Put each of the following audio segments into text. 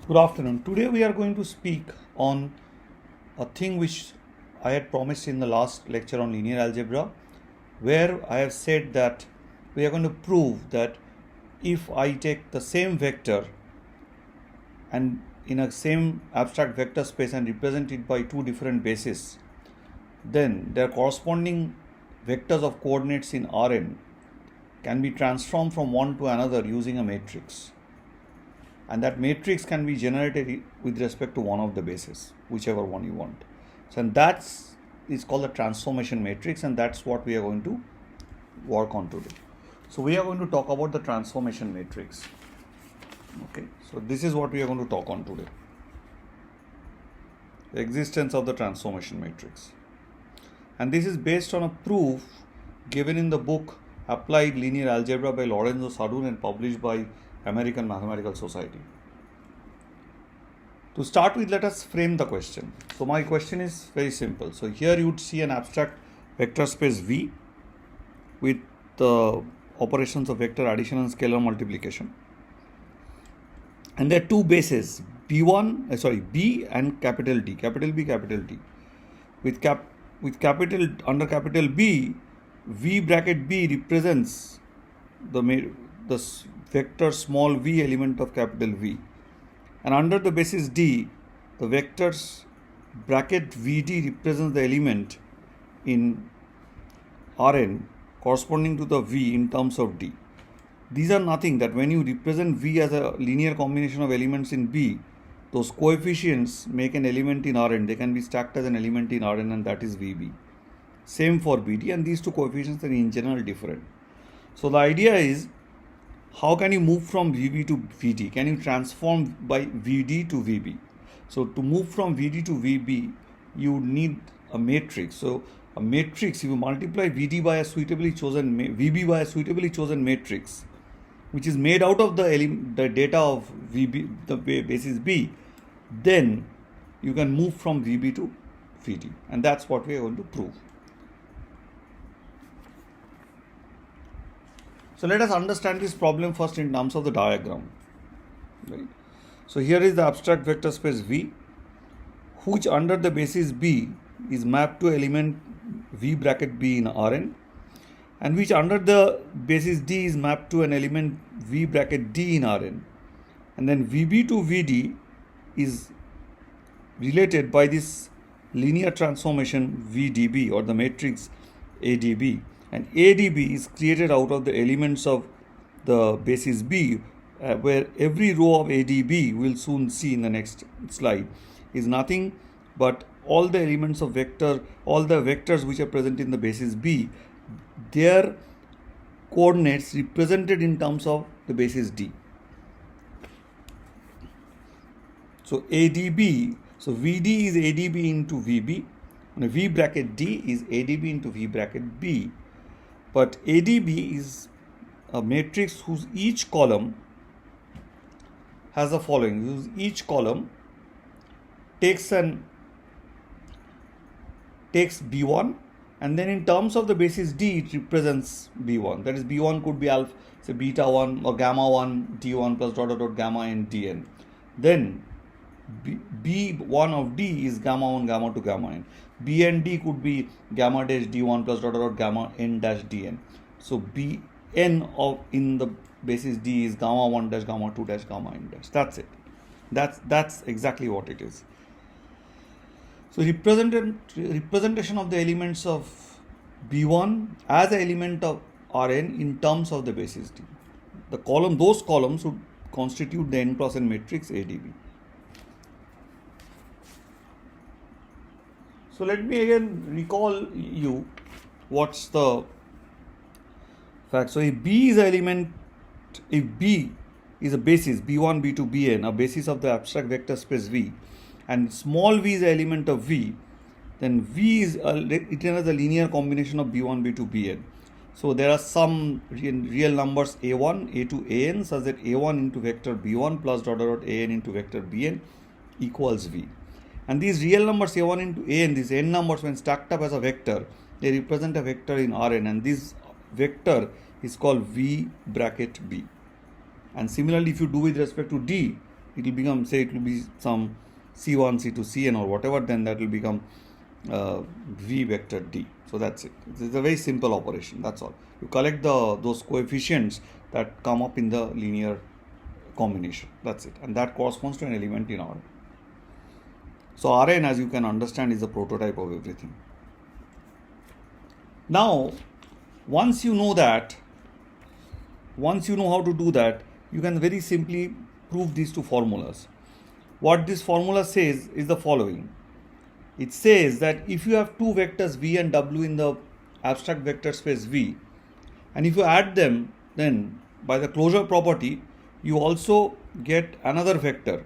Good afternoon. Today we are going to speak on a thing which I had promised in the last lecture on linear algebra, where I have said that we are going to prove that if I take the same vector and in a same abstract vector space and represent it by two different bases, then their corresponding vectors of coordinates in Rn can be transformed from one to another using a matrix, and that matrix can be generated with respect to one of the bases, whichever one you want. So, and that's is called the transformation matrix, and that's what we are going to work on today. So we are going to talk about the transformation matrix. Okay, so this is what we are going to talk on today: the existence of the transformation matrix. And this is based on a proof given in the book Applied Linear Algebra by Lorenzo Sadun and published by American Mathematical Society. To start with, let us frame the question. So my question is very simple. So here you would see an abstract vector space V with the operations of vector addition and scalar multiplication. And there are two bases, B and capital D, capital B, capital T. Under capital B, V bracket B represents the vector small v element of capital V, and under the basis D, the vectors bracket Vd represents the element in Rn corresponding to the V in terms of D. These are nothing that when you represent V as a linear combination of elements in B, those coefficients make an element in Rn. They can be stacked as an element in Rn, and that is Vb. Same for Bd, and these two coefficients are in general different. So the idea is, how can you move from Vb to Vd? Can you transform by Vd to Vb? So to move from Vd to Vb, you need a matrix. So a matrix, if you multiply Vd by a suitably chosen Vb by a suitably chosen matrix, which is made out of the data of Vb, the basis B, then you can move from Vb to Vd, and that's what we are going to prove. So let us understand this problem first in terms of the diagram. Right. So here is the abstract vector space V, which under the basis B is mapped to element V bracket B in Rn, and which under the basis D is mapped to an element V bracket D in Rn. And then Vb to Vd is related by this linear transformation VDB, or the matrix ADB. And ADB is created out of the elements of the basis B, where every row of ADB, we'll soon see in the next slide, is nothing but all the elements of vector, all the vectors which are present in the basis B, their coordinates represented in terms of the basis D. So ADB, so VD is ADB into VB, and V bracket D is ADB into V bracket B. But ADB is a matrix whose each column has the following. Whose each column takes B1, and then in terms of the basis D, it represents B1. That is, B1 could be alpha, say beta 1 or gamma 1, D1 plus dot dot dot gamma n Dn. Then B1 of D is gamma 1, gamma 2, gamma n. B and D could be gamma dash D1 plus dot dot dot gamma n dash Dn. So Bn of in the basis D is gamma 1 dash gamma 2 dash gamma n dash. That's it. That's exactly what it is. So representation of the elements of B1 as an element of Rn in terms of the basis D. Those columns would constitute the n cross n matrix ADB. So let me again recall you what's the fact. So if B is an element, if B is a basis, B1, B2, Bn, a basis of the abstract vector space V, and small v is an element of V, then V is written as a linear combination of B1, B2, Bn. So there are some real numbers A1, A2, An, such that A1 into vector B1 plus dot dot dot An into vector Bn equals V. And these real numbers A1 into An, these n numbers, when stacked up as a vector, they represent a vector in Rn, and this vector is called V bracket B. And similarly, if you do with respect to D, it will become, say it will be some C1, C2, Cn or whatever, then that will become V vector D. So that's it. It's a very simple operation. That's all. You collect those coefficients that come up in the linear combination. That's it. And that corresponds to an element in Rn. So Rn, as you can understand, is the prototype of everything. Now, once you know that, once you know how to do that, you can very simply prove these two formulas. What this formula says is the following. It says that if you have two vectors v and w in the abstract vector space V, and if you add them, then by the closure property, you also get another vector.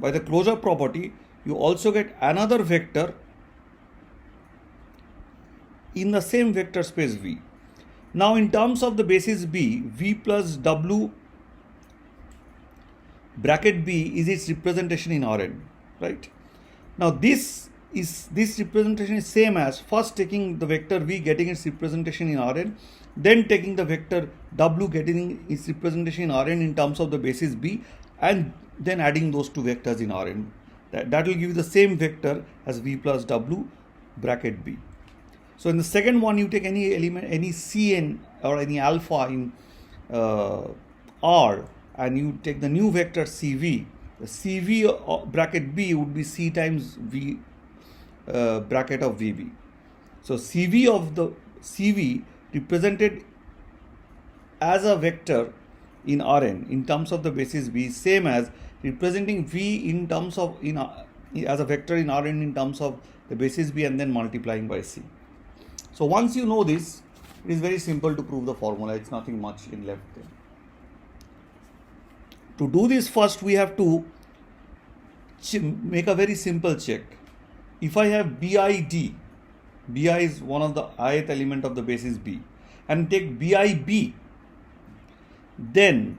By the closure property, you also get another vector in the same vector space V. Now, in terms of the basis B, V plus W bracket B is its representation in Rn, right? Now, this representation is same as first taking the vector V, getting its representation in Rn, then taking the vector W, getting its representation in Rn in terms of the basis B, and then adding those two vectors in Rn. That will give you the same vector as V plus W bracket B. So in the second one, you take any element, any Cn or any alpha in R, and you take the new vector CV. The CV bracket B would be C times V bracket of VB. So CV of the CV represented as a vector in Rn in terms of the basis B, same as representing V in terms of as a vector in Rn in terms of the basis B and then multiplying by C. So once you know this, it is very simple to prove the formula. It's nothing much in left there. To do this, first we have to make a very simple check. If I have BID, BI is one of the ith element of the basis B, and take BIB, then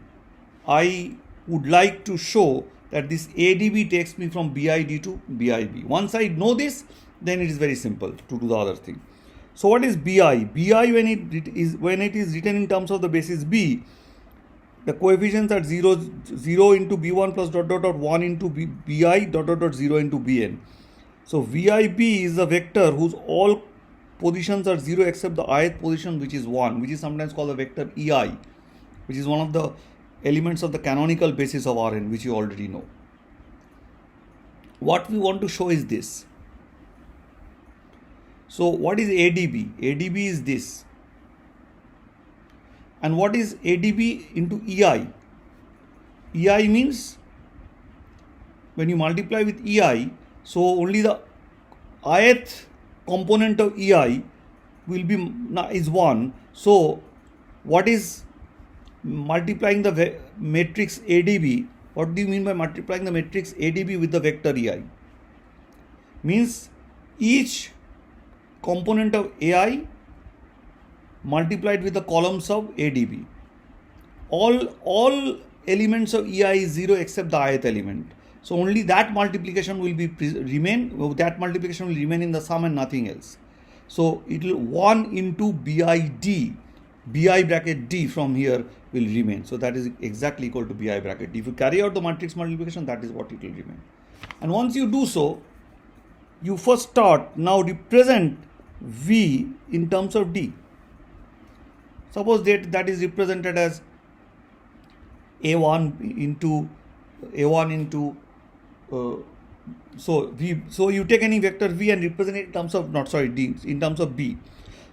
I would like to show that this ADB takes me from BID to BIB. Once I know this, then it is very simple to do the other thing. So what is BI? BI, when it is written in terms of the basis B, the coefficients are 0 into B1 plus dot dot dot 1 into BI dot dot dot 0 into Bn. So VIB is a vector whose all positions are 0 except the ith position, which is 1, which is sometimes called the vector EI, which is one of the elements of the canonical basis of Rn, which you already know. What we want to show is this. So what is ADB? ADB is this. And what is ADB into EI? EI means when you multiply with EI, so only the ith component of EI will be is 1. So what is multiplying the matrix ADB? What do you mean by multiplying the matrix ADB with the vector EI? Means each component of AI multiplied with the columns of ADB. All elements of EI is 0 except the ith element. So only that multiplication will remain. That multiplication will remain in the sum and nothing else. So it will 1 into BID, BI bracket D from here will remain. So that is exactly equal to BI bracket D. If you carry out the matrix multiplication, that is what it will remain. And once you do so, you first start now represent V in terms of D. Suppose that is represented as A1 into so you take any vector V and represent it in terms of D in terms of B.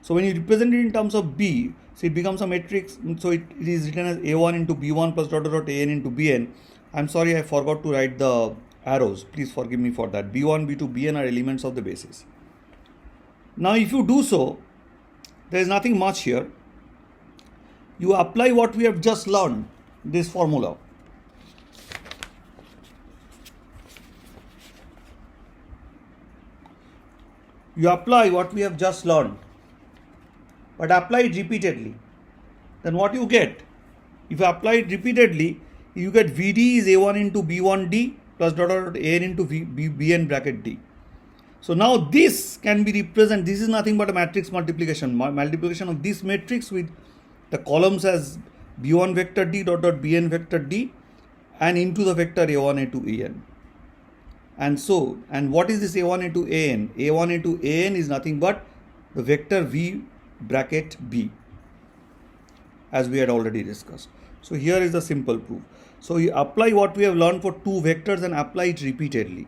So when you represent it in terms of B, so it becomes a matrix. So it is written as A1 into B1 plus dot dot dot AN into BN. I'm sorry, I forgot to write the arrows. Please forgive me for that. B1, B2, Bn are elements of the basis. Now if you do so, there is nothing much here. You apply what we have just learned, this formula. You apply what we have just learned, but apply it repeatedly. Then what you get? If you apply it repeatedly, you get VD is A1 into B1D plus dot dot AN into Bn bracket D. So now this can be represented. This is nothing but a matrix multiplication. Multiplication of this matrix with the columns as B1 vector D dot dot Bn vector D and into the vector a1 a2 an. And what is this a1 a2 an? A1 a2 an is nothing but the vector v bracket b, as we had already discussed. So here is the simple proof. So you apply what we have learned for two vectors and apply it repeatedly.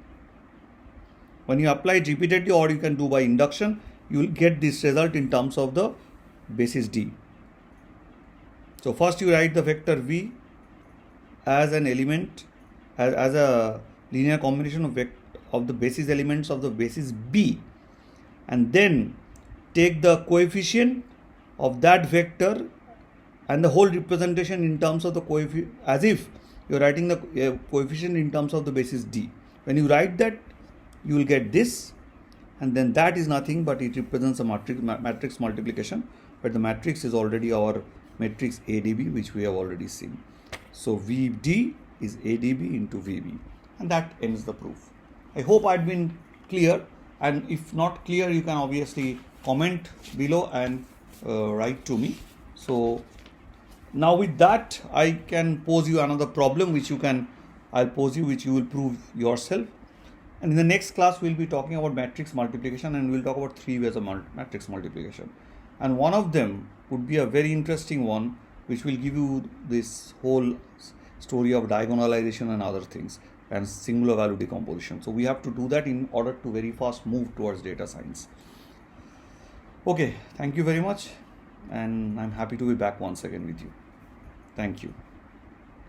When you apply it repeatedly, or you can do by induction, you will get this result in terms of the basis D. So first you write the vector v as an element, as a linear combination of the basis elements of the basis b, and then take the coefficient of that vector and the whole representation in terms of the coefficient, as if you are writing the coefficient in terms of the basis d. When you write that, you will get this, and then that is nothing but it represents a matrix multiplication, but the matrix is already our matrix ADB, which we have already seen. So VD is ADB into VB, and that ends the proof. I hope I'd been clear, and if not clear, you can obviously comment below and write to me. So now with that, I can pose you another problem I'll pose you, which you will prove yourself. And in the next class, we'll be talking about matrix multiplication, and we'll talk about three ways of matrix multiplication. And one of them would be a very interesting one, which will give you this whole story of diagonalization and other things and singular value decomposition. So we have to do that in order to very fast move towards data science. Okay, thank you very much, and I'm happy to be back once again with you. Thank you.